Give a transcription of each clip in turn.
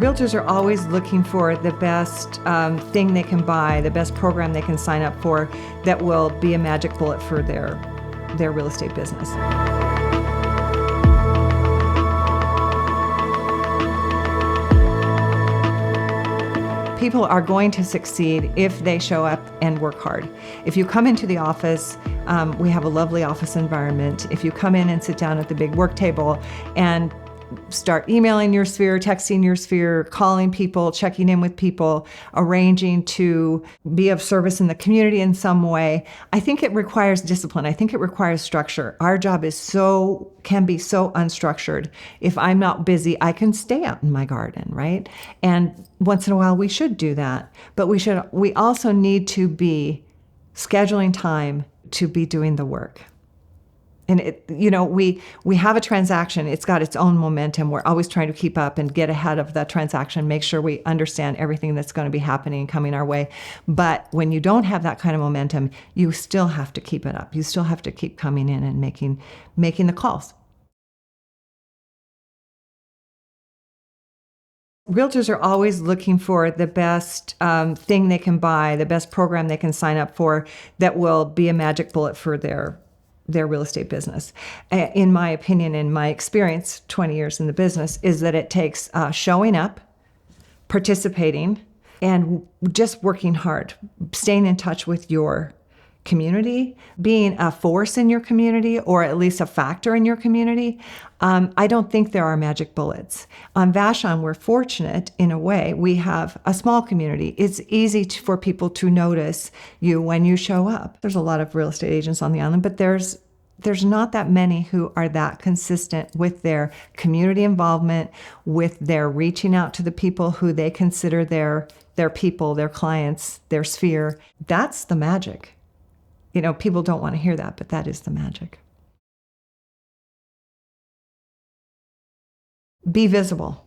Realtors are always looking for the best thing they can buy, the best program they can sign up for that will be a magic bullet for their real estate business. People are going to succeed if they show up and work hard. If you come into the office, we have a lovely office environment. If you come in and sit down at the big work table and start emailing your sphere, texting your sphere, calling people, checking in with people, arranging to be of service in the community in some way, I think it requires discipline. I think it requires structure. Our job can be so unstructured. If I'm not busy, I can stay out in my garden, right? And once in a while we should do that. But we also need to be scheduling time to be doing the work. And we have a transaction, it's got its own momentum. We're always trying to keep up and get ahead of that transaction, make sure we understand everything that's going to be happening and coming our way. But when you don't have that kind of momentum, you still have to keep it up. You still have to keep coming in and making the calls. Realtors are always looking for the best thing they can buy, the best program they can sign up for that will be a magic bullet for their real estate business. In my opinion, in my experience, 20 years in the business, is that it takes showing up, participating, and just working hard, staying in touch with your community, being a force in your community, or at least a factor in your community. I don't think there are magic bullets. On Vashon, we're fortunate in a way. We have a small community. It's easy for people to notice you when you show up. There's a lot of real estate agents on the island, but there's not that many who are that consistent with their community involvement, with their reaching out to the people who they consider their people, their clients, their sphere. That's the magic. People don't want to hear that, but that is the magic. Be visible,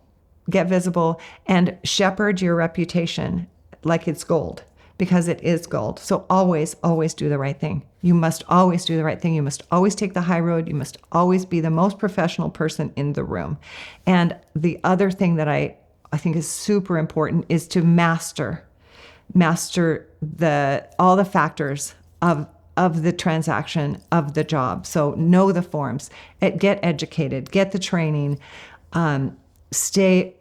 get visible, and shepherd your reputation like it's gold, because it is gold. So always, always do the right thing. You must always do the right thing. You must always take the high road. You must always be the most professional person in the room. And the other thing that I think is super important is to master all the factors of the transaction, of the job. So know the forms, get educated, get the training, stay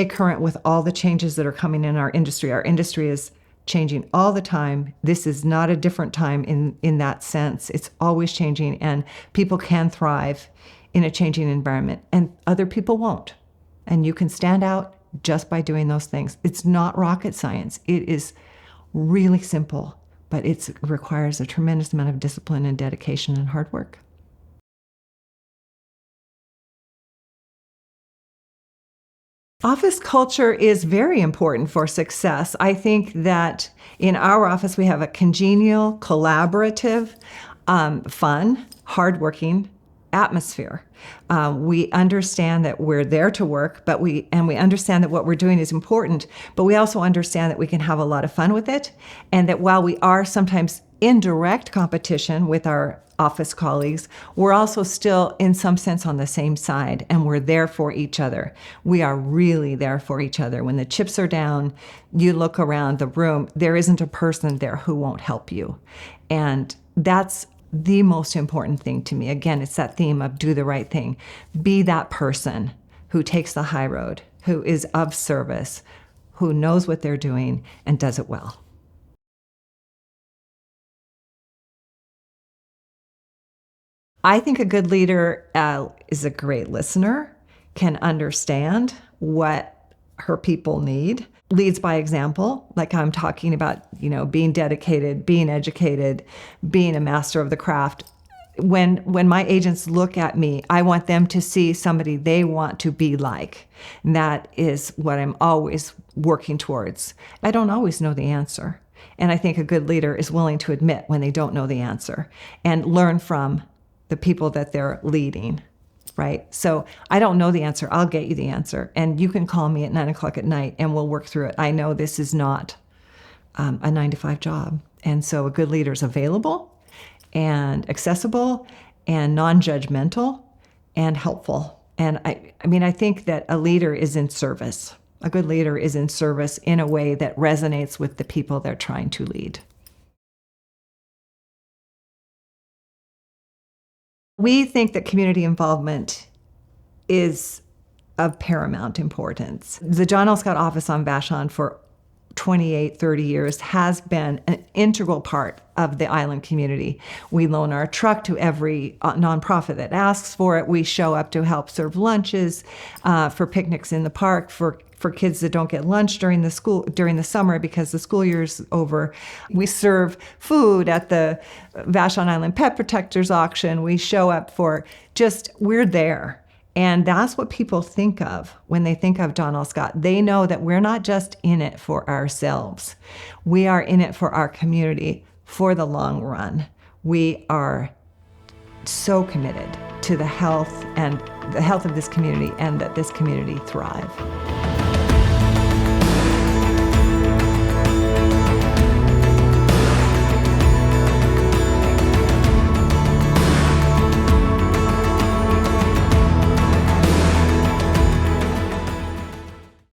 current with all the changes that are coming in our industry. Our industry is changing all the time. This is not a different time in that sense. It's always changing, and people can thrive in a changing environment, and other people won't. And you can stand out just by doing those things. It's not rocket science. It is really simple, but it requires a tremendous amount of discipline and dedication and hard work. Office culture is very important for success. I think that in our office, we have a congenial, collaborative, fun, hardworking atmosphere. We understand that we're there to work, we understand that what we're doing is important, but we also understand that we can have a lot of fun with it, and that while we are sometimes in direct competition with our office colleagues, we're also still in some sense on the same side, and we're there for each other. We are really there for each other. When the chips are down, you look around the room, there isn't a person there who won't help you. And that's the most important thing to me. Again, it's that theme of do the right thing. Be that person who takes the high road, who is of service, who knows what they're doing and does it well. I think a good leader is a great listener, can understand what her people need, leads by example, like I'm talking about, being dedicated, being educated, being a master of the craft. When my agents look at me, I want them to see somebody they want to be like. And that is what I'm always working towards. I don't always know the answer. And I think a good leader is willing to admit when they don't know the answer and learn from the people that they're leading, right? So I don't know the answer. I'll get you the answer. And you can call me at 9:00 at night and we'll work through it. I know this is not a 9-to-5 job. And so a good leader is available and accessible and non-judgmental and helpful. And I think that a leader is in service. A good leader is in service in a way that resonates with the people they're trying to lead. We think that community involvement is of paramount importance. The John L. Scott office on Vashon for 28, 30 years has been an integral part of the island community. We loan our truck to every nonprofit that asks for it. We show up to help serve lunches for picnics in the park for kids that don't get lunch during the summer because the school year's over. We serve food at the Vashon Island Pet Protectors auction. We show up we're there. And that's what people think of when they think of John L. Scott. They know that we're not just in it for ourselves. We are in it for our community for the long run. We are so committed to the health of this community and that this community thrive.